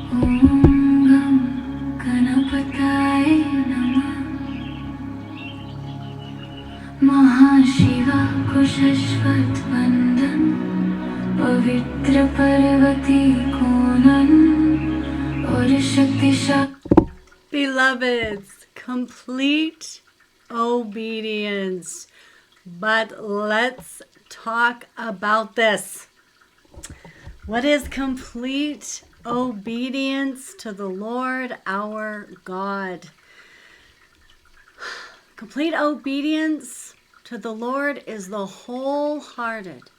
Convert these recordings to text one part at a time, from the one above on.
Om Ganapataye Namah Mahashiva Kushashvat Vandan Pavitra Parvati Konan Aur Shakti Beloveds, complete obedience. But let's talk about this. What is complete obedience to the Lord our God? Complete obedience to the Lord is the wholehearted,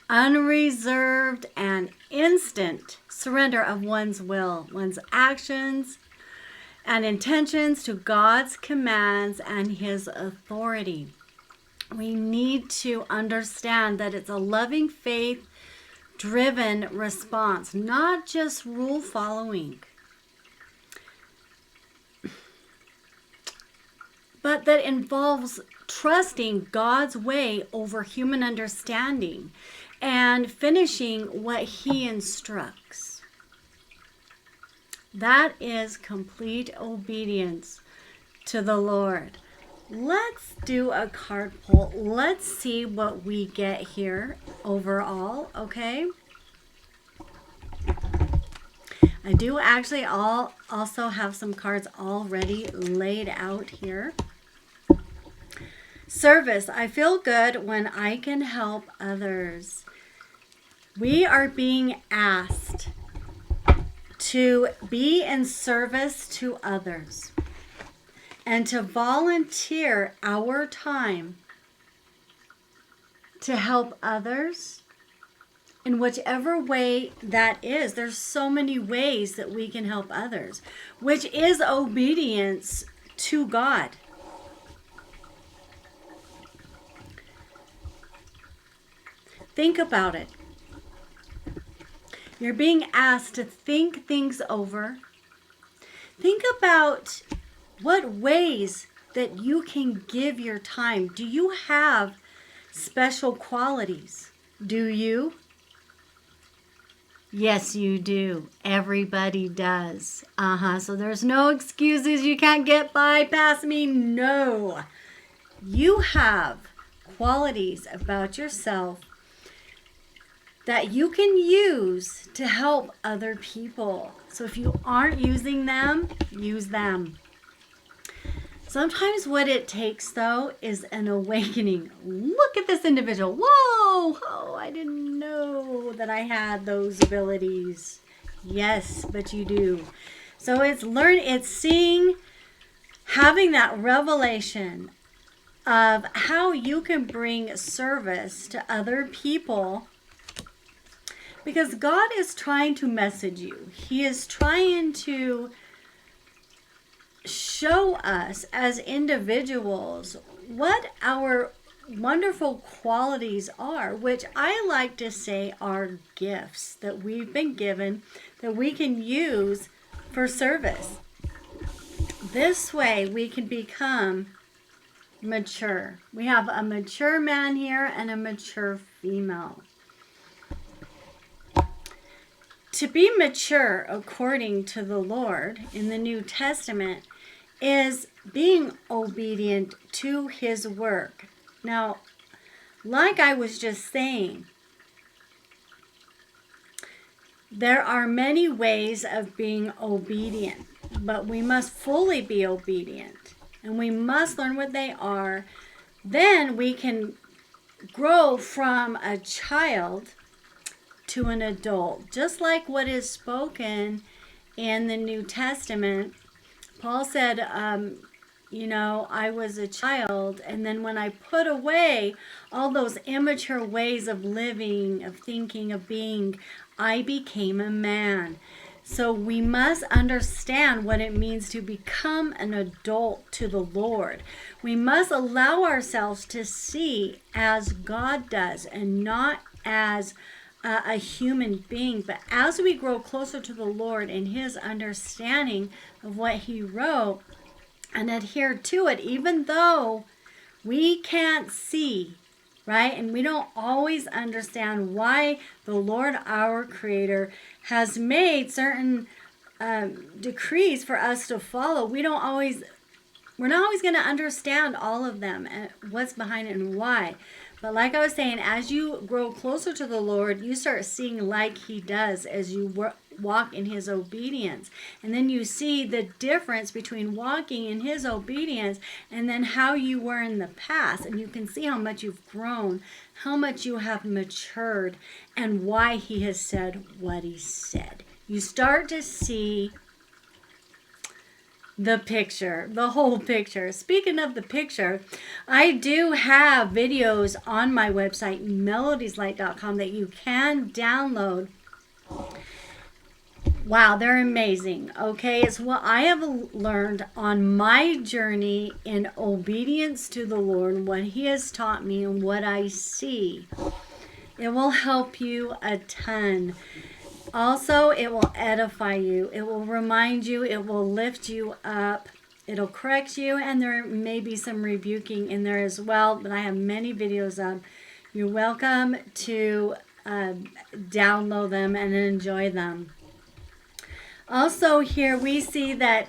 unreserved, and instant surrender of one's will, one's actions, and intentions to God's commands and His authority. We need to understand that it's a loving faith driven response, not just rule following, but that involves trusting God's way over human understanding and finishing what He instructs. That is complete obedience to the Lord. Let's do a card pull. Let's see what we get here overall, okay? I do actually also have some cards already laid out here. Service. I feel good when I can help others. We are being asked to be in service to others and to volunteer our time to help others in whichever way that is. There's so many ways that we can help others, which is obedience to God. Think about it. You're being asked to think things over. Think about what ways that you can give your time. Do you have special qualities? Do you? Yes, you do. Everybody does. So there's no excuses. You can't get by past me. No. You have qualities about yourself that you can use to help other people. So if you aren't using them, use them. Sometimes what it takes, though, is an awakening. Look at this individual. Whoa! Oh, I didn't know that I had those abilities. Yes, but you do. So it's seeing, having that revelation of how you can bring service to other people, because God is trying to message you. He is trying to show us as individuals what our wonderful qualities are, which I like to say are gifts that we've been given that we can use for service. This way we can become mature. We have a mature man here and a mature female. To be mature according to the Lord in the New Testament is being obedient to His work. Now, like I was just saying, there are many ways of being obedient, but we must fully be obedient, and we must learn what they are. Then we can grow from a child to an adult, just like what is spoken in the New Testament. Paul said, I was a child, and then when I put away all those immature ways of living, of thinking, of being, I became a man. So we must understand what it means to become an adult to the Lord. We must allow ourselves to see as God does and not as a human being. But as we grow closer to the Lord in His understanding of what He wrote and adhere to it, even though we can't see right? And we don't always understand why the Lord, our Creator, has made certain decrees for us to follow. We're not always going to understand all of them and what's behind it and why. But like I was saying, as you grow closer to the Lord, you start seeing like He does as you walk in His obedience. And then you see the difference between walking in His obedience and then how you were in the past. And you can see how much you've grown, how much you have matured, and why He has said what He said. You start to see the picture, the whole picture. Speaking of the picture, I do have videos on my website, melodieslight.com, that you can download. Wow, they're amazing. Okay, it's what I have learned on my journey in obedience to the Lord, what He has taught me, and what I see. It will help you a ton. Also, it will edify you. It will remind you. It will lift you up. It'll correct you. And there may be some rebuking in there as well. But I have many videos of. You're welcome to download them and enjoy them. Also, here we see that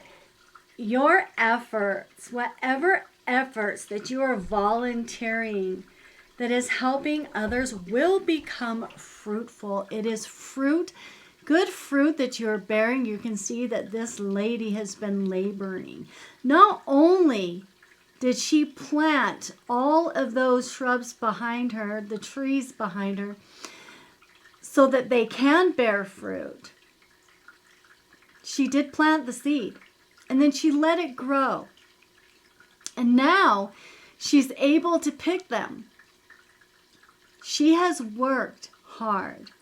your efforts, whatever efforts that you are volunteering, that is helping others, will become fruitful. It is fruit, good fruit that you're bearing. You can see that this lady has been laboring. Not only did she plant all of those shrubs behind her, the trees behind her, so that they can bear fruit. She did plant the seed, and then she let it grow. And now she's able to pick them. She has worked hard.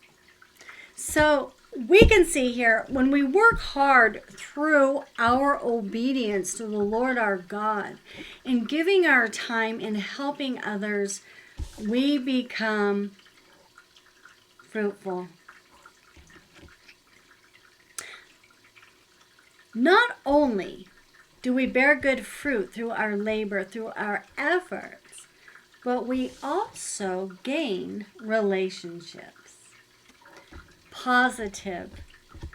So we can see here, when we work hard through our obedience to the Lord our God, in giving our time in helping others, we become fruitful. Not only do we bear good fruit through our labor, through our efforts, but we also gain relationships, positive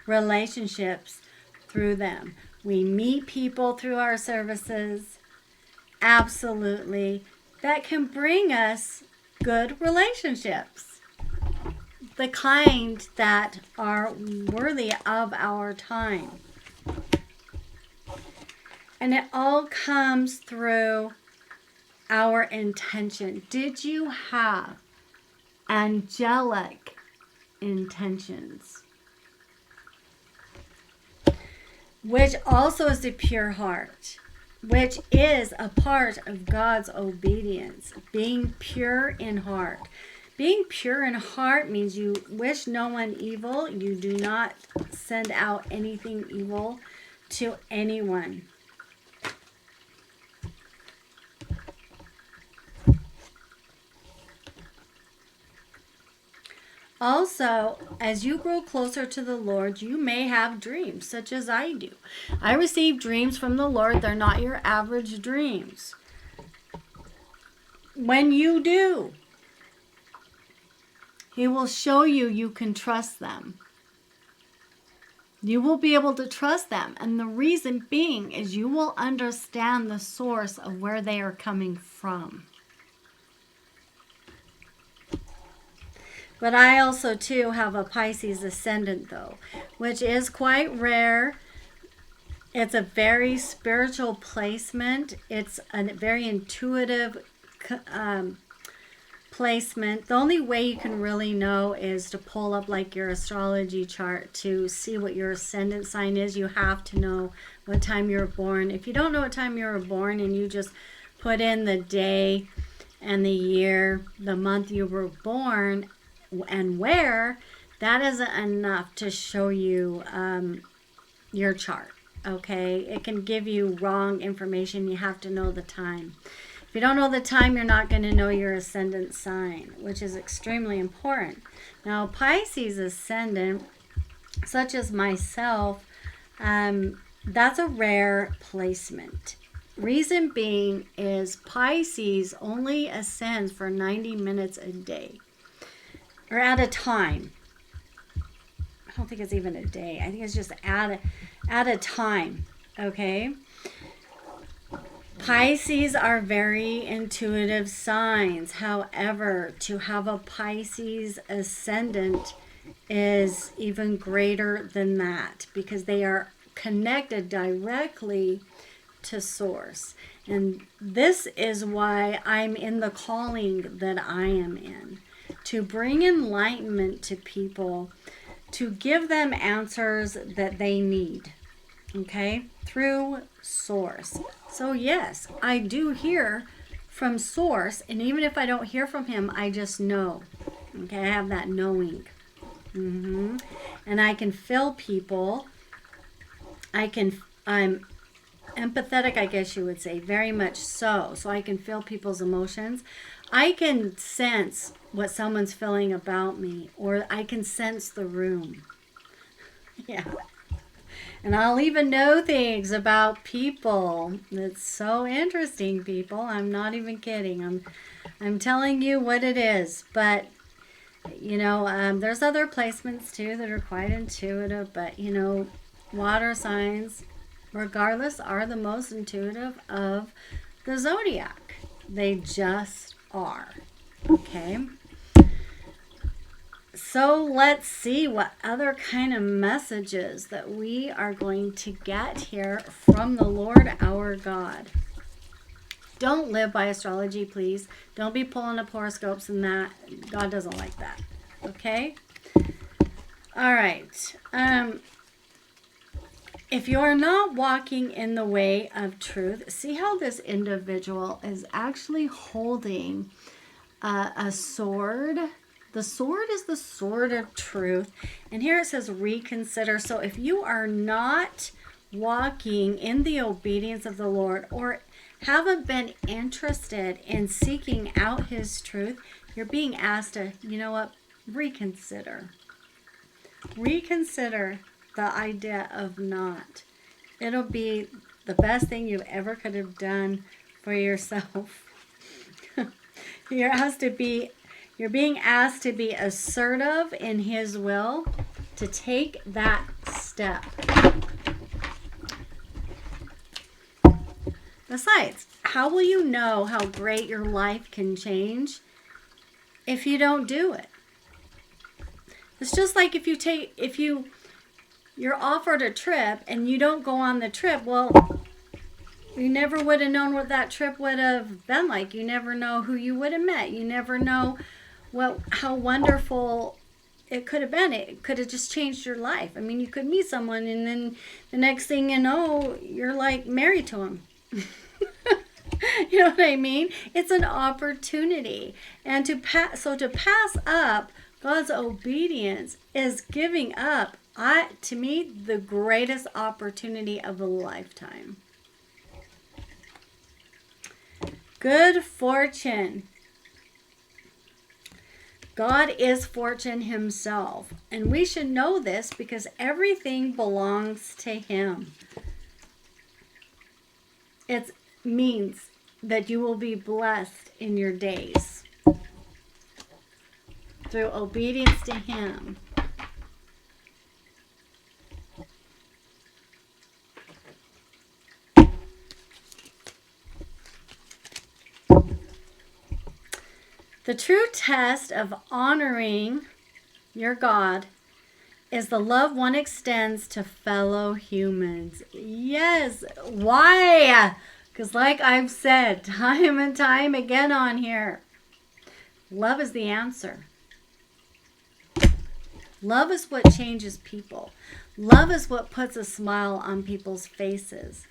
relationships through them. We meet people through our services, absolutely, that can bring us good relationships, the kind that are worthy of our time. And it all comes through our intention. Did you have angelic intentions? Which also is the pure heart, which is a part of God's obedience. Being pure in heart. Being pure in heart means you wish no one evil. You do not send out anything evil to anyone. Also, as you grow closer to the Lord, you may have dreams, such as I do. I receive dreams from the Lord. They're not your average dreams. When you do, He will show you you can trust them. You will be able to trust them. And the reason being is you will understand the source of where they are coming from. But I also, too, have a Pisces ascendant, though, which is quite rare. It's a very spiritual placement. It's a very intuitive placement. The only way you can really know is to pull up like your astrology chart to see what your ascendant sign is. You have to know what time you were born. If you don't know what time you were born and you just put in the day and the year, the month you were born, and where, that isn't enough to show you your chart. Okay, it can give you wrong information. You have to know the time. If you don't know the time, you're not going to know your ascendant sign, which is extremely important. Now, Pisces ascendant, such as myself, that's a rare placement. Reason being is Pisces only ascends for 90 minutes a day, or at a time. I don't think it's even a day. I think it's just at a time. Okay. Pisces are very intuitive signs. However, to have a Pisces ascendant is even greater than that, because they are connected directly to source. And this is why I'm in the calling that I am in, to bring enlightenment to people, to give them answers that they need, okay, through source. So yes, I do hear from source, and even if I don't hear from him, I just know, okay, I have that knowing. And I can feel people. I'm empathetic, I guess you would say, very much so. So I can feel people's emotions. I can sense what someone's feeling about me, or I can sense the room. Yeah. And I'll even know things about people. It's so interesting, people. I'm not even kidding. I'm telling you what it is. But, there's other placements too that are quite intuitive. But, water signs, regardless, are the most intuitive of the zodiac. They just are. Okay. So let's see what other kind of messages that we are going to get here from the Lord our God. Don't live by astrology, please. Don't be pulling up horoscopes and that. God doesn't like that. Okay? All right. If you're not walking in the way of truth, see how this individual is actually holding a sword. The sword is the sword of truth. And here it says reconsider. So if you are not walking in the obedience of the Lord, or haven't been interested in seeking out his truth, you're being asked to, reconsider. Reconsider the idea of not. It'll be the best thing you ever could have done for yourself. You're being asked to be assertive in his will, to take that step. Besides, how will you know how great your life can change if you don't do it? It's just like if you're offered a trip and you don't go on the trip, well, you never would have known what that trip would have been like. You never know who you would have met. You never know how wonderful it could have been. It could have just changed your life. I mean, you could meet someone and then the next thing you know, you're like married to him. You know what I mean? It's an opportunity. And to pass up God's obedience is giving up, to me, the greatest opportunity of a lifetime. Good fortune. God is fortune himself. And we should know this because everything belongs to him. It means that you will be blessed in your days through obedience to him. The true test of honoring your God is the love one extends to fellow humans. Yes. Why? Because like I've said time and time again on here, love is the answer. Love is what changes people. Love is what puts a smile on people's faces.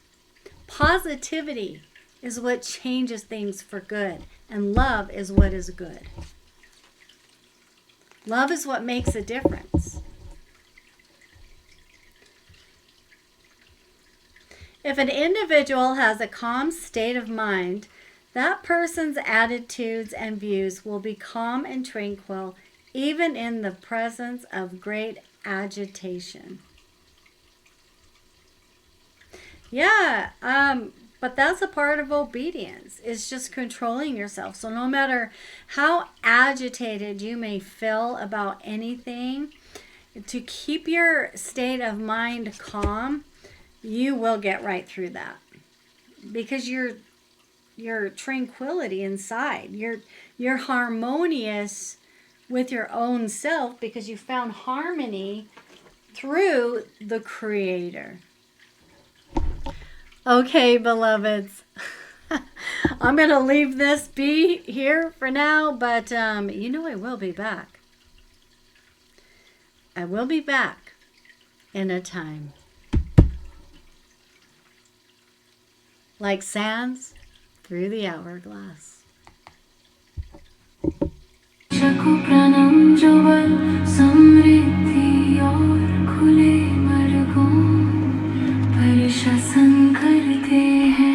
Positivity is what changes things for good. And love is what is good. Love is what makes a difference. If an individual has a calm state of mind, that person's attitudes and views will be calm and tranquil, even in the presence of great agitation. Yeah, But that's a part of obedience. It's just controlling yourself. So no matter how agitated you may feel about anything, to keep your state of mind calm, you will get right through that. Because your tranquility inside, you're harmonious with your own self because you found harmony through the Creator. Okay, beloveds. I'm going to leave this be here for now, but I will be back. I will be back in a time. Like sands through the hourglass. शासन करते हैं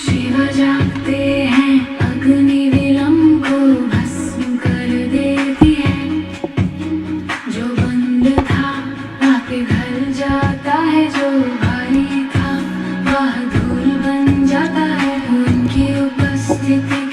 शिव जागते हैं अग्नि विलंब को भस्म कर देती है जो बंद था वहाँ पिघल जाता है जो भारी था वह धूल बन जाता है उनकी उपस्थिति